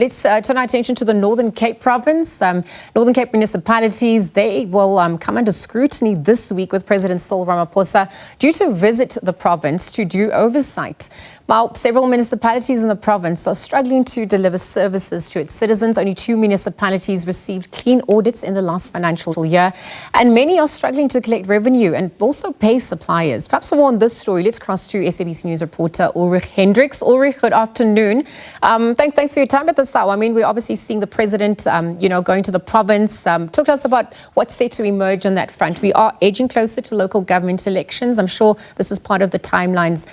Let's turn our attention to the Northern Cape province. Northern Cape municipalities, they will come under scrutiny this week with President Cyril Ramaphosa due to visit the province to do oversight. While several municipalities in the province are struggling to deliver services to its citizens, only 2 municipalities received clean audits in the last financial year, and many are struggling to collect revenue and also pay suppliers. Perhaps for more on this story, let's cross to SABC News reporter Ulrich Hendriks. Ulrich, good afternoon. Thanks for your time at this hour. I mean, we're obviously seeing the president, going to the province. Talk to us about what's set to emerge on that front. We are edging closer to local government elections. I'm sure this is part of the timelines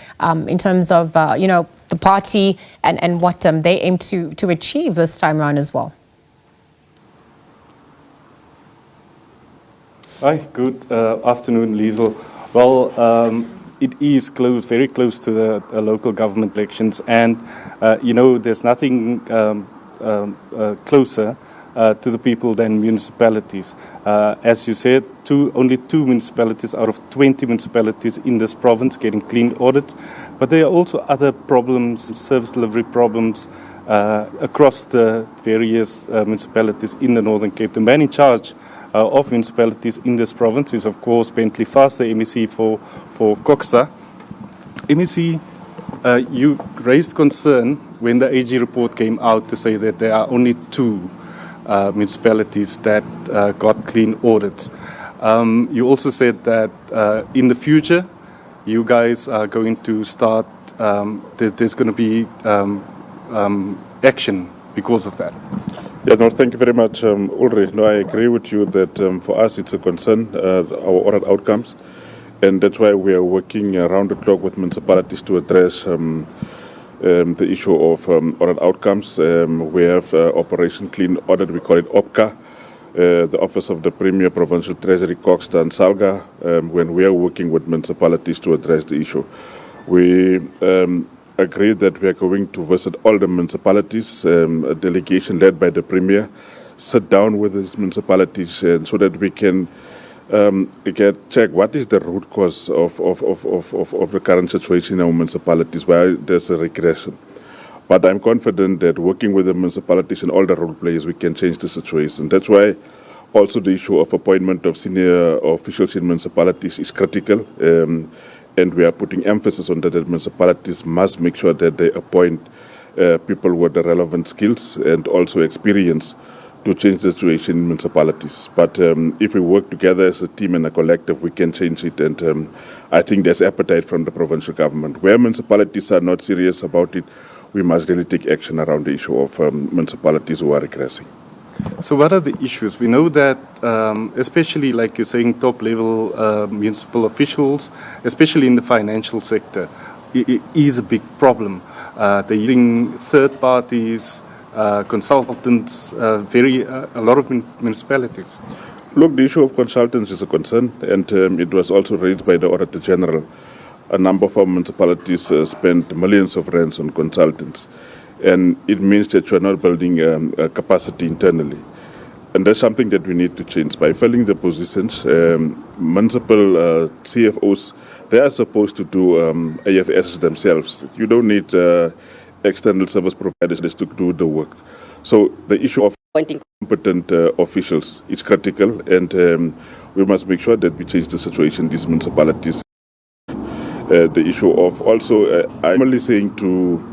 in terms of, the party and what they aim to achieve this time around as well. Hi, good afternoon, Liesl. Well, it is very close to the local government elections, and there's nothing closer to the people than municipalities. As you said, only 2 municipalities out of 20 municipalities in this province getting clean audits, but there are also other problems, service delivery problems across the various municipalities in the Northern Cape. The man in charge of municipalities in this province is, of course, Bentley Vaas, the MEC for Koksta. MEC, you raised concern when the AG report came out to say that there are only 2 municipalities that got clean audits. You also said that in the future, you guys are going to start, there's going to be action because of that. Yeah, no, thank you very much, Ulrich. No, I agree with you that for us it's a concern, our audit outcomes, and that's why we are working around the clock with municipalities to address the issue of audit outcomes. We have Operation Clean Audit, we call it OPCA, the Office of the Premier, Provincial Treasury, Koksta and Salga, when we are working with municipalities to address the issue. We agreed that we are going to visit all the municipalities, a delegation led by the Premier, sit down with these municipalities so that we can check what is the root cause of the current situation in our municipalities, why there's a regression. But I'm confident that working with the municipalities and all the role players, we can change the situation. That's why also the issue of appointment of senior officials in municipalities is critical. And we are putting emphasis on that municipalities must make sure that they appoint people with the relevant skills and also experience to change the situation in municipalities. But if we work together as a team and a collective, we can change it. And I think there's appetite from the provincial government. Where municipalities are not serious about it, we must really take action around the issue of municipalities who are regressing. So what are the issues? We know that, especially like you're saying, top-level municipal officials, especially in the financial sector, it is a big problem. They're using third parties, consultants, a lot of municipalities. Look, the issue of consultants is a concern, and it was also raised by the Auditor General. A number of our municipalities spent millions of rands on consultants. And it means that you're not building a capacity internally. And that's something that we need to change. By filling the positions, municipal CFOs, they are supposed to do AFS themselves. You don't need external service providers to do the work. So the issue of appointing competent officials is critical, and we must make sure that we change the situation in these municipalities. The issue of also, I'm only saying to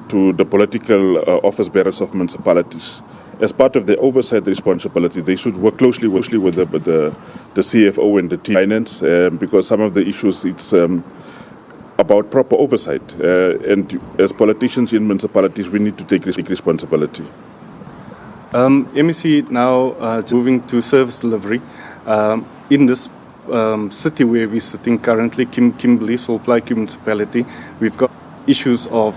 the political office bearers of municipalities, as part of their oversight responsibility, they should work closely with the CFO and the team finance, because some of the issues, it's about proper oversight. And as politicians in municipalities, we need to take responsibility. MEC, now moving to service delivery. In this city where we're sitting currently, Kimberley, Solplaai municipality, we've got issues of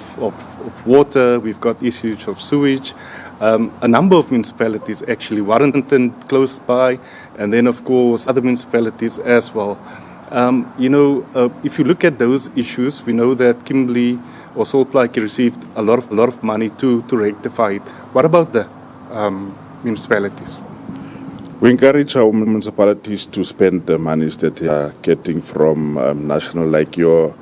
water, we've got issues of sewage. A number of municipalities, actually, Warrington close by, and then, of course, other municipalities as well. If you look at those issues, we know that Kimberley or Solplaai received a lot of money to rectify it. What about the municipalities? We encourage our municipalities to spend the monies that they are getting from national, like your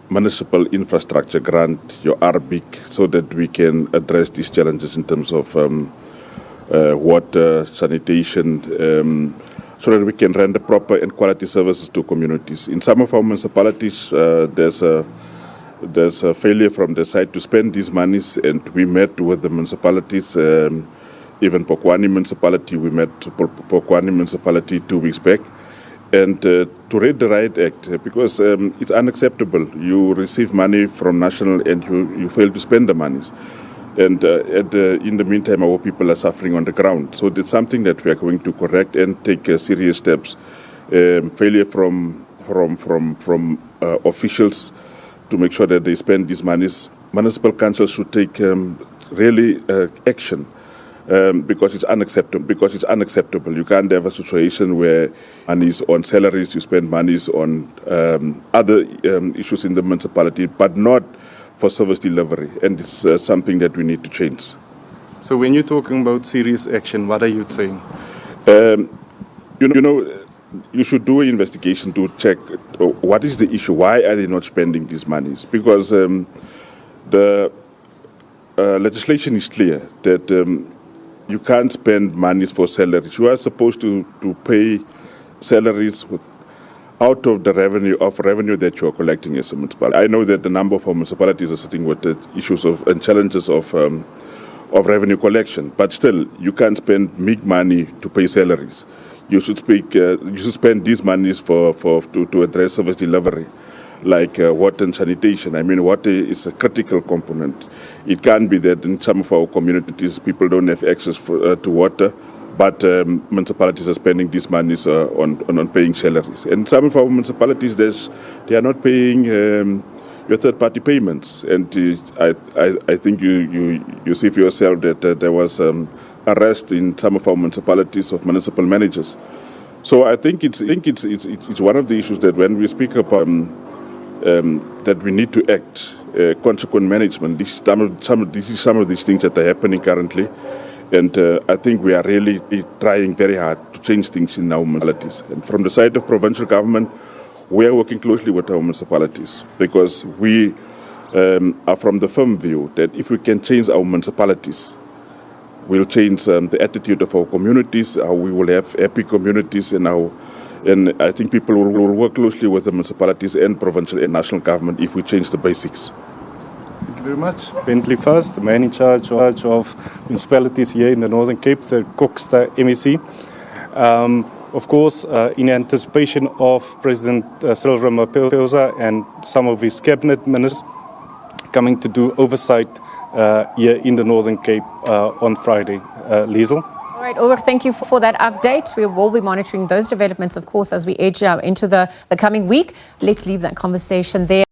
municipal infrastructure grant, your RBIC, so that we can address these challenges in terms of water, sanitation, so that we can render proper and quality services to communities. In some of our municipalities, there's a failure from the side to spend these monies, and we met with the municipalities, even Pokwani municipality, we met Pokwani municipality 2 weeks back, and to read the right act, because it's unacceptable. You receive money from national and you fail to spend the monies. And in the meantime, our people are suffering on the ground. So it's something that we are going to correct and take serious steps. Failure from officials to make sure that they spend these monies. Municipal councils should take really action because it's unacceptable. You can't have a situation where money is on salaries, you spend monies on other issues in the municipality, but not for service delivery, and it's something that we need to change. So when you're talking about serious action, what are you saying? You should do an investigation to check what is the issue, why are they not spending these monies? Because the legislation is clear that you can't spend monies for salaries. You are supposed to pay salaries out of the revenue that you are collecting as a municipality. I know that a number of our municipalities are sitting with the issues of and challenges of revenue collection, but still you can't spend big money to pay salaries. You should spend these monies to address service delivery, like water and sanitation. I mean, water is a critical component. It can't be that in some of our communities people don't have access to water, but municipalities are spending these monies on paying salaries. And some of our municipalities, they are not paying your third-party payments. And I think you see for yourself that there was arrest in some of our municipalities of municipal managers. So I think it's one of the issues that when we speak about that we need to act, consequent management. This is some of these things that are happening currently. And I think we are really trying very hard to change things in our municipalities. And from the side of provincial government, we are working closely with our municipalities because we are from the firm view that if we can change our municipalities, we'll change the attitude of our communities, how we will have happy communities, and I think people will work closely with the municipalities and provincial and national government if we change the basics. Thank you very much. Bentley Vaas, the man in charge of municipalities here in the Northern Cape, the Koksta MEC. Of course, in anticipation of President Cyril Ramaphosa and some of his cabinet ministers coming to do oversight here in the Northern Cape on Friday. Liesl? All right, Ulrich, thank you for that update. We will be monitoring those developments, of course, as we edge into the coming week. Let's leave that conversation there.